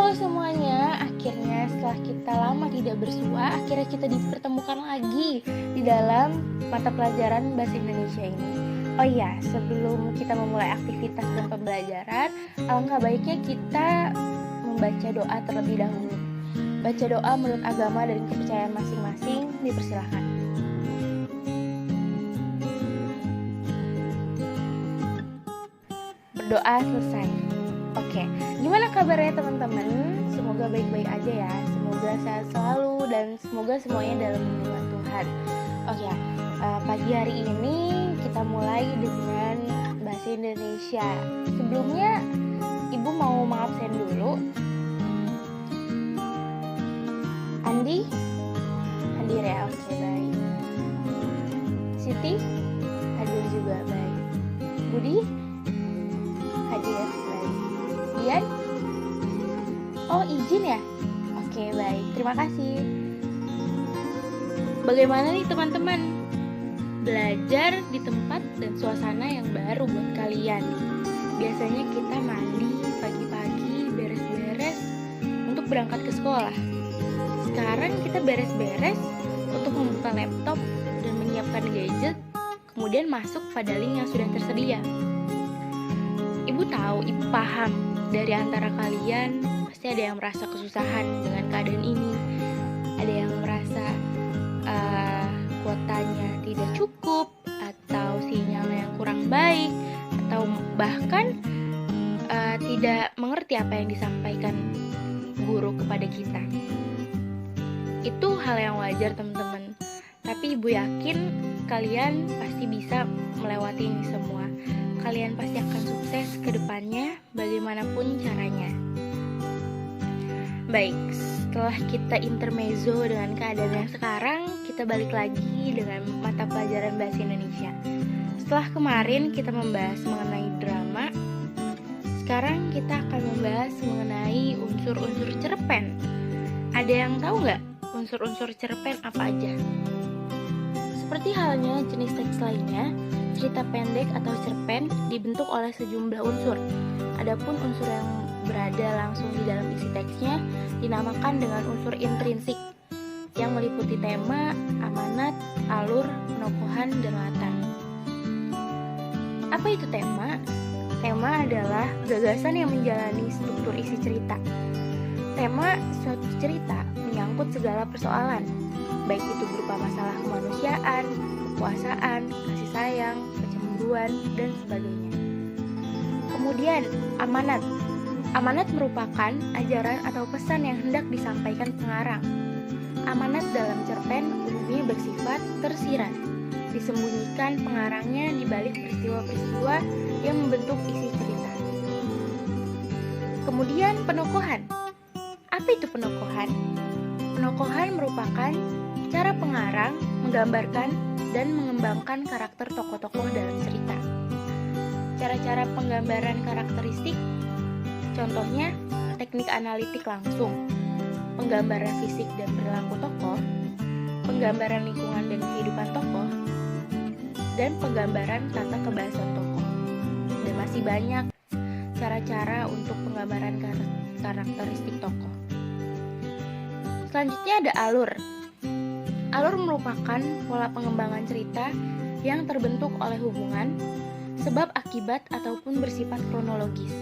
Halo semuanya, akhirnya setelah kita lama tidak bersua, akhirnya kita dipertemukan lagi di dalam mata pelajaran Bahasa Indonesia ini. Oh iya, sebelum kita memulai aktivitas dan pembelajaran, alangkah baiknya kita membaca doa terlebih dahulu. Baca doa menurut agama dan kepercayaan masing-masing, dipersilahkan. Berdoa selesai. Oke, gimana kabarnya teman-teman? Semoga baik-baik aja ya. Semoga sehat selalu dan semoga semuanya dalam lindungan Tuhan. Oke, pagi hari ini kita mulai dengan bahasa Indonesia. Sebelumnya, Ibu mau mengabsen dulu. Andi? Hadir ya? Oke, baik. Siti? Hadir juga, baik. Budi? Hadir, baik. Dian? Oh, izin ya? Oke, baik. Terima kasih. Bagaimana nih teman-teman? Belajar di tempat dan suasana yang baru buat kalian. Biasanya kita mandi pagi-pagi, beres-beres untuk berangkat ke sekolah. Sekarang kita beres-beres untuk membuka laptop dan menyiapkan gadget, kemudian masuk pada link yang sudah tersedia. Ibu tahu, Ibu paham, dari antara kalian pasti ada yang merasa kesusahan dengan keadaan ini. Ada yang merasa kuotanya tidak cukup, atau sinyalnya yang kurang baik, atau bahkan tidak mengerti apa yang disampaikan guru kepada kita. Itu hal yang wajar teman-teman. Tapi Ibu yakin kalian pasti bisa melewati ini semua. Kalian pasti akan sukses ke depannya bagaimanapun caranya. Baik, setelah kita intermezzo dengan keadaan yang sekarang, kita balik lagi dengan mata pelajaran Bahasa Indonesia. Setelah kemarin kita membahas mengenai drama, sekarang kita akan membahas mengenai unsur-unsur cerpen. Ada yang tahu nggak unsur-unsur cerpen apa aja? Seperti halnya jenis teks lainnya, cerita pendek atau cerpen dibentuk oleh sejumlah unsur. Adapun unsur yang berada langsung di dalam isi teksnya dinamakan dengan unsur intrinsik yang meliputi tema, amanat, alur, penokohan, dan latar. Apa itu tema? Tema adalah gagasan yang menjalani struktur isi cerita. Tema suatu cerita menyangkut segala persoalan, baik itu berupa masalah kemanusiaan, kekuasaan, kasih sayang, kecemburuan, dan sebagainya. Kemudian, amanat. Amanat merupakan ajaran atau pesan yang hendak disampaikan pengarang. Amanat dalam cerpen umumnya bersifat tersirat, disembunyikan pengarangnya di balik peristiwa-peristiwa yang membentuk isi cerita. Kemudian, penokohan. Apa itu penokohan? Penokohan merupakan cara pengarang menggambarkan dan mengembangkan karakter tokoh-tokoh dalam cerita. Cara-cara penggambaran karakteristik, contohnya teknik analitik langsung, penggambaran fisik dan perilaku tokoh, penggambaran lingkungan dan kehidupan tokoh, dan penggambaran tata kebahasan tokoh. Dan masih banyak cara-cara untuk penggambaran karakteristik tokoh. Selanjutnya ada alur. Alur merupakan pola pengembangan cerita yang terbentuk oleh hubungan, sebab akibat ataupun bersifat kronologis.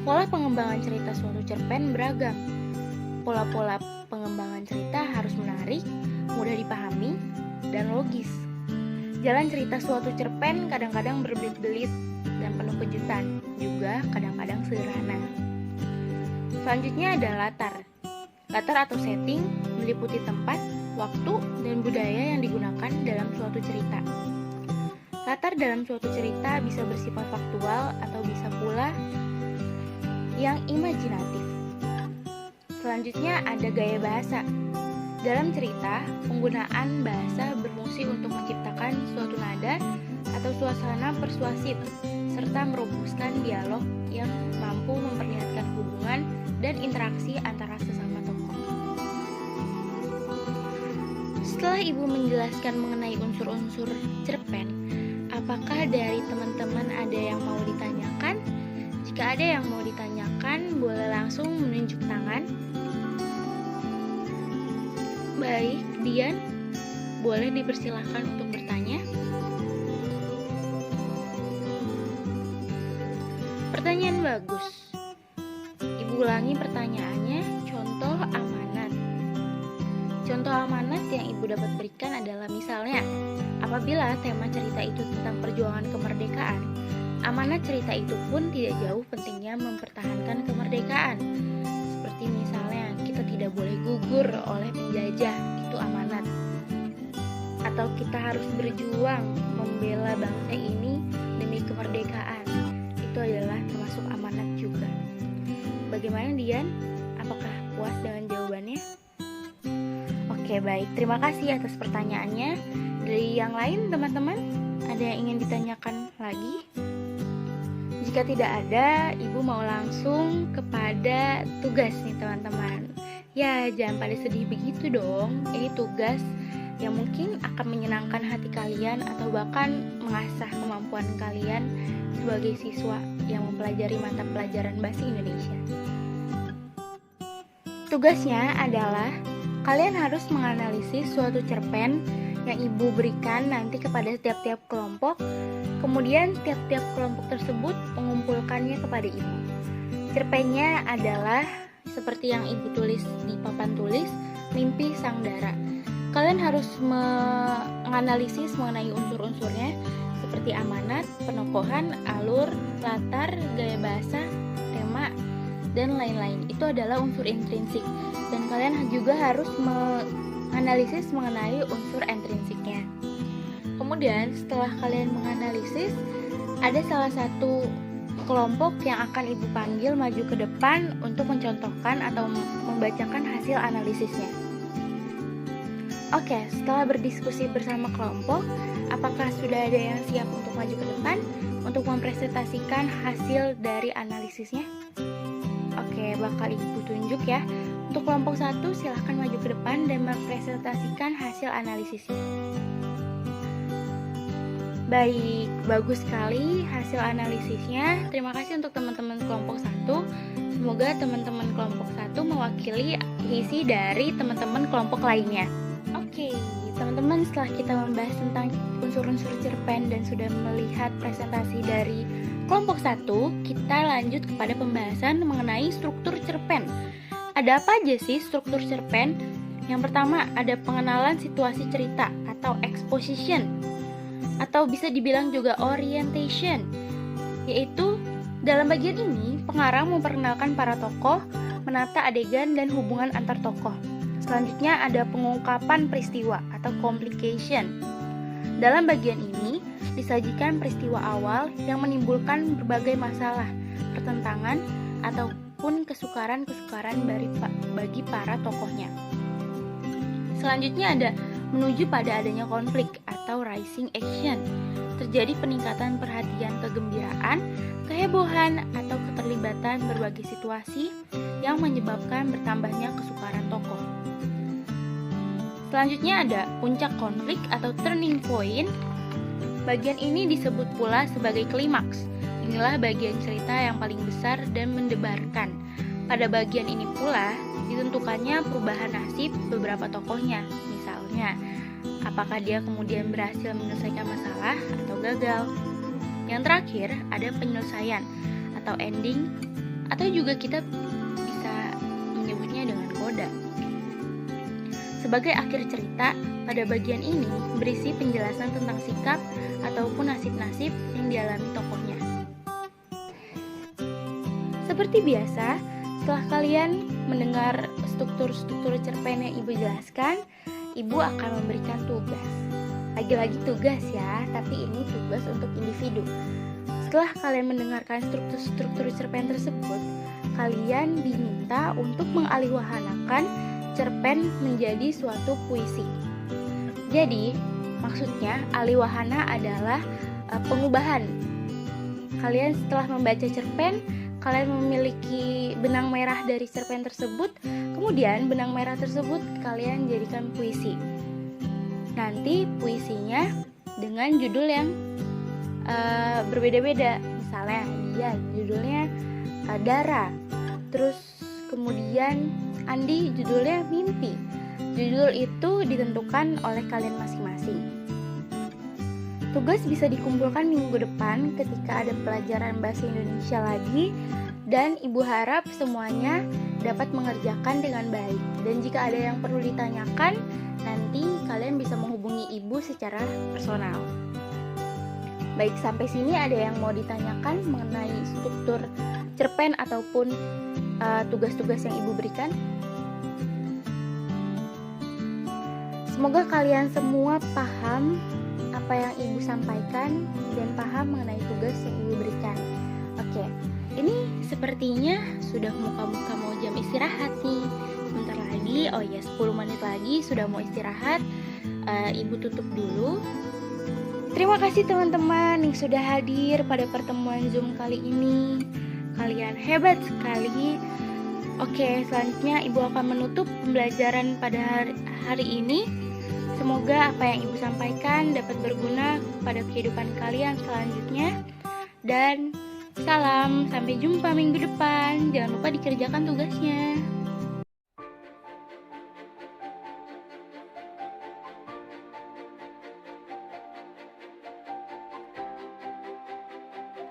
Pola pengembangan cerita suatu cerpen beragam. Pola-pola pengembangan cerita harus menarik, mudah dipahami, dan logis. Jalan cerita suatu cerpen kadang-kadang berbelit-belit dan penuh kejutan, juga kadang-kadang sederhana. Selanjutnya ada latar. Latar atau setting meliputi tempat, waktu, dan budaya yang digunakan dalam suatu cerita. Latar dalam suatu cerita bisa bersifat faktual atau bisa pula yang imajinatif. Selanjutnya ada gaya bahasa. Dalam cerita, penggunaan bahasa berfungsi untuk menciptakan suatu nada atau suasana persuasif, serta merumuskan dialog yang mampu memperlihatkan hubungan dan interaksi antara sesama tokoh. Setelah Ibu menjelaskan mengenai unsur-unsur cerpen, apakah dari teman-teman ada yang mau ditanyakan? Jika ada yang mau ditanyakan, boleh langsung menunjuk tangan. Baik, Dian, boleh dipersilahkan untuk bertanya. Pertanyaan bagus. Ibu ulangi pertanyaannya. Contoh amanat. Contoh amanat yang ibu dapat berikan adalah misalnya, apabila tema cerita itu tentang perjuangan kemerdekaan, amanat cerita itu pun tidak jauh pentingnya mempertahankan kemerdekaan. Seperti misalnya, kita tidak boleh gugur oleh penjajah, itu amanat. Atau kita harus berjuang membela bangsa ini demi kemerdekaan, itu adalah termasuk amanat juga. Bagaimana Dian? Apakah puas dengan jawabannya? Oke, baik. Terima kasih atas pertanyaannya. Dari yang lain, teman-teman, ada yang ingin ditanyakan lagi? Jika tidak ada, Ibu mau langsung kepada tugas nih, teman-teman. Ya, jangan pada sedih begitu dong. Ini tugas yang mungkin akan menyenangkan hati kalian atau bahkan mengasah kemampuan kalian sebagai siswa yang mempelajari mata pelajaran Bahasa Indonesia. Tugasnya adalah kalian harus menganalisis suatu cerpen yang Ibu berikan nanti kepada tiap-tiap kelompok. Kemudian tiap-tiap kelompok tersebut mengumpulkannya kepada Ibu. Cerpennya adalah seperti yang Ibu tulis di papan tulis, Mimpi Sang Dara. Kalian harus menganalisis mengenai unsur-unsurnya seperti amanat, penokohan, alur, latar, gaya bahasa, tema, dan lain-lain. Itu adalah unsur intrinsik. Dan kalian juga harus menganalisis mengenai unsur intrinsiknya. Kemudian setelah kalian menganalisis, ada salah satu kelompok yang akan Ibu panggil maju ke depan untuk mencontohkan atau membacakan hasil analisisnya. Oke, setelah berdiskusi bersama kelompok, apakah sudah ada yang siap untuk maju ke depan untuk mempresentasikan hasil dari analisisnya? Oke, bakal Ibu tunjuk ya. Untuk kelompok 1, silahkan maju ke depan dan mempresentasikan hasil analisisnya. Baik, bagus sekali hasil analisisnya. Terima kasih untuk teman-teman kelompok 1. Semoga teman-teman kelompok 1 mewakili isi dari teman-teman kelompok lainnya. Oke, teman-teman, setelah kita membahas tentang unsur-unsur cerpen dan sudah melihat presentasi dari kelompok 1, kita lanjut kepada pembahasan mengenai struktur cerpen. Ada apa aja sih struktur cerpen? Yang pertama, ada pengenalan situasi cerita atau exposition, atau bisa dibilang juga orientation, yaitu dalam bagian ini pengarang memperkenalkan para tokoh, menata adegan dan hubungan antar tokoh. Selanjutnya ada pengungkapan peristiwa atau complication. Dalam bagian ini disajikan peristiwa awal yang menimbulkan berbagai masalah, pertentangan, ataupun kesukaran-kesukaran bagi para tokohnya. Selanjutnya ada menuju pada adanya konflik atau rising action. Terjadi peningkatan perhatian kegembiraan, kehebohan, atau keterlibatan berbagai situasi yang menyebabkan bertambahnya kesukaran tokoh. Selanjutnya ada puncak konflik atau turning point. Bagian ini disebut pula sebagai klimaks. Inilah bagian cerita yang paling besar dan mendebarkan. Pada bagian ini pula ditentukannya perubahan nasib beberapa tokohnya. Misalnya, apakah dia kemudian berhasil menyelesaikan masalah atau gagal. Yang terakhir ada penyelesaian atau ending, atau juga kita bisa menyebutnya dengan coda. Sebagai akhir cerita, pada bagian ini berisi penjelasan tentang sikap ataupun nasib-nasib yang dialami tokohnya. Seperti biasa, setelah kalian mendengar struktur-struktur cerpen yang Ibu jelaskan, Ibu akan memberikan tugas. Lagi-lagi tugas ya, tapi ini tugas untuk individu. Setelah kalian mendengarkan struktur-struktur cerpen tersebut, kalian diminta untuk mengalihwahanakan cerpen menjadi suatu puisi. Jadi, maksudnya alihwahana adalah pengubahan. Kalian setelah membaca cerpen, kalian memiliki benang merah dari cerpen tersebut, kemudian benang merah tersebut kalian jadikan puisi. Nanti puisinya dengan judul yang berbeda-beda. misalnya dia judulnya Dara. Terus kemudian Andi judulnya Mimpi. Judul itu ditentukan oleh kalian masing-masing. Tugas bisa dikumpulkan minggu depan ketika ada pelajaran bahasa Indonesia lagi, dan Ibu harap semuanya dapat mengerjakan dengan baik. Dan jika ada yang perlu ditanyakan, nanti kalian bisa menghubungi Ibu secara personal. Baik, sampai sini ada yang mau ditanyakan mengenai struktur cerpen ataupun tugas-tugas yang Ibu berikan? Semoga kalian semua paham apa yang Ibu sampaikan dan paham mengenai tugas yang Ibu berikan. Oke, ini sepertinya sudah muka-muka mau jam istirahat nih. Sebentar lagi, 10 menit lagi sudah mau istirahat. Ibu tutup dulu. Terima kasih teman-teman yang sudah hadir pada pertemuan Zoom kali ini. Kalian hebat sekali. Oke, selanjutnya Ibu akan menutup pembelajaran pada hari ini. Semoga apa yang Ibu sampaikan dapat berguna pada kehidupan kalian selanjutnya. Dan salam, sampai jumpa minggu depan. Jangan lupa dikerjakan tugasnya.